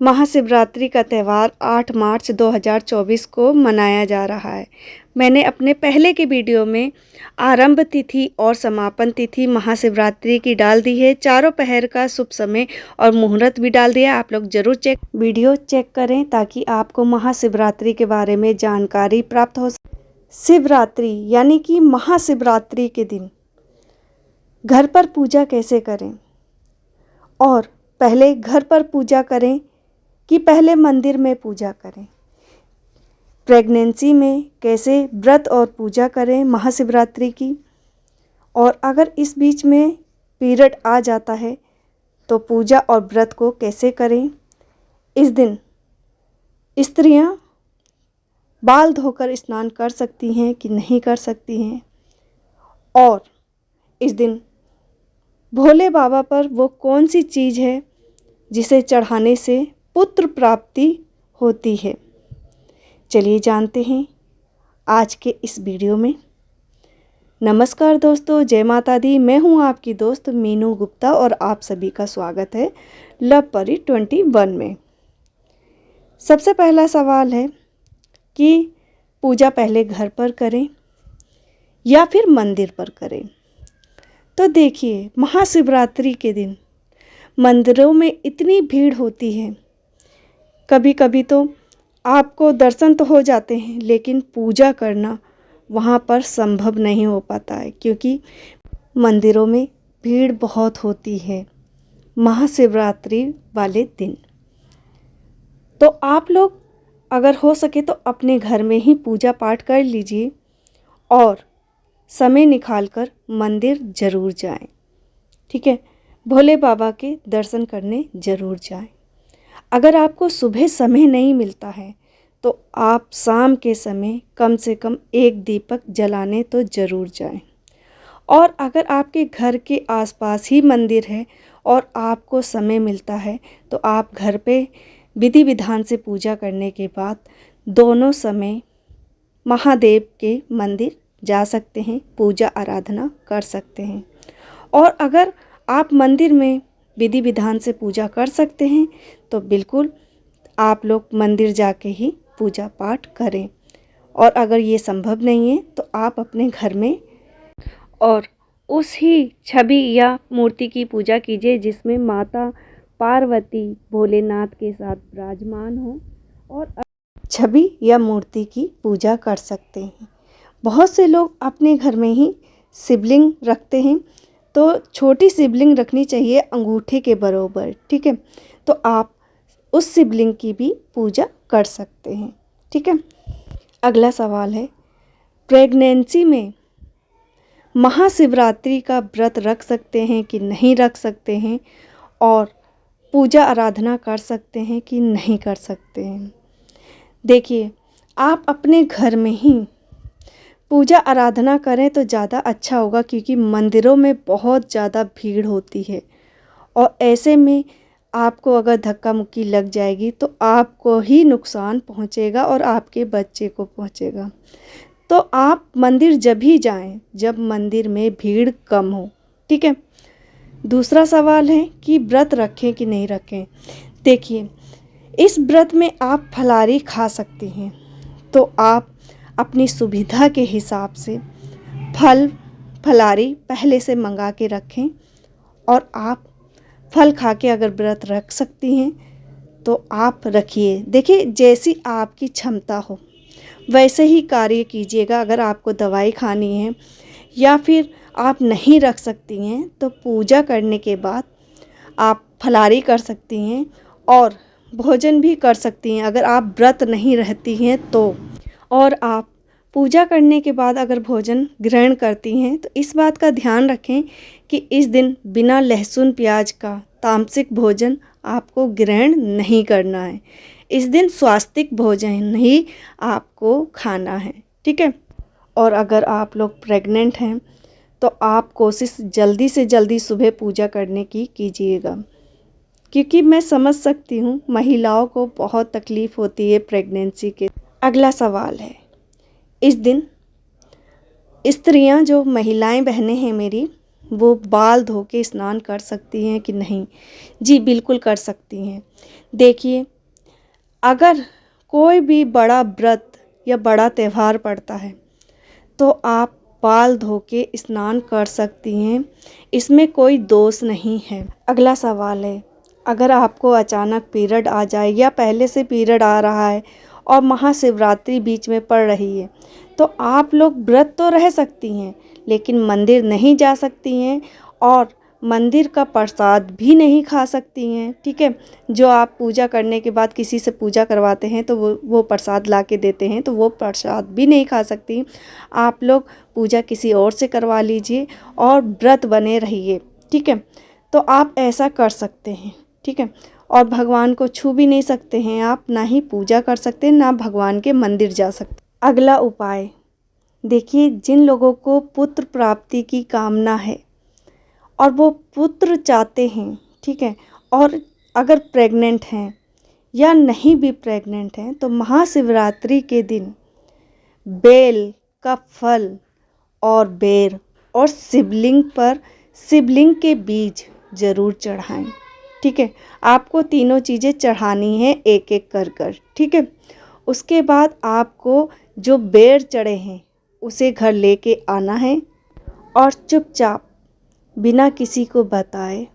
महाशिवरात्रि का त्यौहार 8 मार्च 2024 को मनाया जा रहा है। मैंने अपने पहले के वीडियो में आरंभ तिथि और समापन तिथि महाशिवरात्रि की डाल दी है। चारों पहर का शुभ समय और मुहूर्त भी डाल दिया। आप लोग ज़रूर वीडियो चेक करें ताकि आपको महाशिवरात्रि के बारे में जानकारी प्राप्त हो सके। शिवरात्रि यानी कि महाशिवरात्रि के दिन घर पर पूजा कैसे करें, और पहले घर पर पूजा करें कि पहले मंदिर में पूजा करें। प्रेगनेंसी में कैसे व्रत और पूजा करें महाशिवरात्रि की, और अगर इस बीच में पीरियड आ जाता है तो पूजा और व्रत को कैसे करें। इस दिन स्त्रियां बाल धोकर स्नान कर सकती हैं कि नहीं कर सकती हैं, और इस दिन भोले बाबा पर वो कौन सी चीज़ है जिसे चढ़ाने से पुत्र प्राप्ति होती है। चलिए जानते हैं आज के इस वीडियो में। नमस्कार दोस्तों, जय माता दी। मैं हूं आपकी दोस्त मीनू गुप्ता और आप सभी का स्वागत है लव परी 21 में। सबसे पहला सवाल है कि पूजा पहले घर पर करें या फिर मंदिर पर करें। तो देखिए, महाशिवरात्रि के दिन मंदिरों में इतनी भीड़ होती है, कभी कभी तो आपको दर्शन तो हो जाते हैं लेकिन पूजा करना वहाँ पर संभव नहीं हो पाता है, क्योंकि मंदिरों में भीड़ बहुत होती है महाशिवरात्रि वाले दिन। तो आप लोग अगर हो सके तो अपने घर में ही पूजा पाठ कर लीजिए और समय निकालकर मंदिर ज़रूर जाएं। ठीक है, भोले बाबा के दर्शन करने ज़रूर जाएं। अगर आपको सुबह समय नहीं मिलता है तो आप शाम के समय कम से कम एक दीपक जलाने तो ज़रूर जाएं। और अगर आपके घर के आसपास ही मंदिर है और आपको समय मिलता है तो आप घर पे विधि विधान से पूजा करने के बाद दोनों समय महादेव के मंदिर जा सकते हैं, पूजा आराधना कर सकते हैं। और अगर आप मंदिर में विधि विधान से पूजा कर सकते हैं तो बिल्कुल आप लोग मंदिर जाके ही पूजा पाठ करें। और अगर ये संभव नहीं है तो आप अपने घर में और उस ही छवि या मूर्ति की पूजा कीजिए जिसमें माता पार्वती भोलेनाथ के साथ विराजमान हो, और छवि या मूर्ति की पूजा कर सकते हैं। बहुत से लोग अपने घर में ही शिवलिंग रखते हैं, तो छोटी शिवलिंग रखनी चाहिए अंगूठे के बराबर। ठीक है, तो आप उस शिवलिंग की भी पूजा कर सकते हैं। ठीक है, अगला सवाल है, प्रेगनेंसी में महाशिवरात्रि का व्रत रख सकते हैं कि नहीं रख सकते हैं, और पूजा आराधना कर सकते हैं कि नहीं कर सकते हैं। देखिए, आप अपने घर में ही पूजा आराधना करें तो ज़्यादा अच्छा होगा, क्योंकि मंदिरों में बहुत ज़्यादा भीड़ होती है और ऐसे में आपको अगर धक्का मुक्की लग जाएगी तो आपको ही नुकसान पहुंचेगा और आपके बच्चे को पहुंचेगा। तो आप मंदिर जब ही जाएं जब मंदिर में भीड़ कम हो। ठीक है, दूसरा सवाल है कि व्रत रखें कि नहीं रखें। देखिए, इस व्रत में आप फलाहारी खा सकते हैं, तो आप अपनी सुविधा के हिसाब से फलाहारी पहले से मंगा के रखें, और आप फल खा के अगर व्रत रख सकती हैं तो आप रखिए। देखिए, जैसी आपकी क्षमता हो वैसे ही कार्य कीजिएगा। अगर आपको दवाई खानी है या फिर आप नहीं रख सकती हैं तो पूजा करने के बाद आप फलाहारी कर सकती हैं और भोजन भी कर सकती हैं अगर आप व्रत नहीं रहती हैं तो। और आप पूजा करने के बाद अगर भोजन ग्रहण करती हैं तो इस बात का ध्यान रखें कि इस दिन बिना लहसुन प्याज का तामसिक भोजन आपको ग्रहण नहीं करना है। इस दिन स्वास्तिक भोजन ही आपको खाना है। ठीक है, और अगर आप लोग प्रेग्नेंट हैं तो आप कोशिश जल्दी से जल्दी सुबह पूजा करने की कीजिएगा, क्योंकि मैं समझ सकती हूँ महिलाओं को बहुत तकलीफ़ होती है प्रेगनेंसी के। अगला सवाल है, इस दिन स्त्रियां जो महिलाएं बहनें हैं मेरी, वो बाल धो के स्नान कर सकती हैं कि नहीं? जी बिल्कुल कर सकती हैं। देखिए, अगर कोई भी बड़ा व्रत या बड़ा त्यौहार पड़ता है तो आप बाल धो के स्नान कर सकती हैं, इसमें कोई दोष नहीं है। अगला सवाल है, अगर आपको अचानक पीरियड आ जाए या पहले से पीरियड आ रहा है और महाशिवरात्रि बीच में पड़ रही है, तो आप लोग व्रत तो रह सकती हैं लेकिन मंदिर नहीं जा सकती हैं और मंदिर का प्रसाद भी नहीं खा सकती हैं, ठीक है? जो आप पूजा करने के बाद किसी से पूजा करवाते हैं तो वो प्रसाद ला के देते हैं, तो वो प्रसाद भी नहीं खा सकती। आप लोग पूजा किसी और से करवा लीजिए और व्रत बने रहिए, ठीक है? तो आप ऐसा कर सकते हैं, ठीक है? और भगवान को छू भी नहीं सकते हैं आप, ना ही पूजा कर सकते हैं, ना भगवान के मंदिर जा सकते। अगला उपाय देखिए, जिन लोगों को पुत्र प्राप्ति की कामना है और वो पुत्र चाहते हैं, ठीक है, और अगर प्रेग्नेंट हैं या नहीं भी प्रेग्नेंट हैं, तो महाशिवरात्रि के दिन बेल का फल और बेर और शिवलिंग पर शिवलिंग के बीज ज़रूर चढ़ाएं, ठीक है? आपको तीनों चीज़ें चढ़ानी है एक एक कर, ठीक है? उसके बाद आपको जो बेर चढ़े हैं उसे घर लेके आना है और चुपचाप बिना किसी को बताए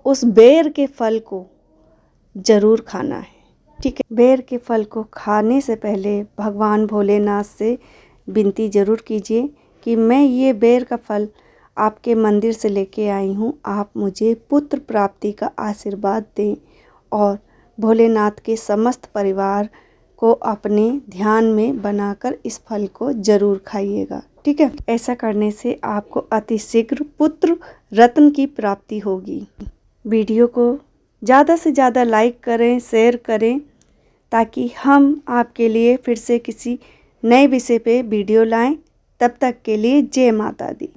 उस बेर के फल को ज़रूर खाना है, ठीक है? बेर के फल को खाने से पहले भगवान भोलेनाथ से विनती ज़रूर कीजिए कि मैं ये बेर का फल आपके मंदिर से लेके आई हूँ, आप मुझे पुत्र प्राप्ति का आशीर्वाद दें और भोलेनाथ के समस्त परिवार को अपने ध्यान में बनाकर इस फल को ज़रूर खाइएगा, ठीक है? ऐसा करने से आपको अतिशीघ्र पुत्र रत्न की प्राप्ति होगी। वीडियो को ज़्यादा से ज़्यादा लाइक करें, शेयर करें, ताकि हम आपके लिए फिर से किसी नए विषय पे वीडियो लाएं। तब तक के लिए जय माता दी।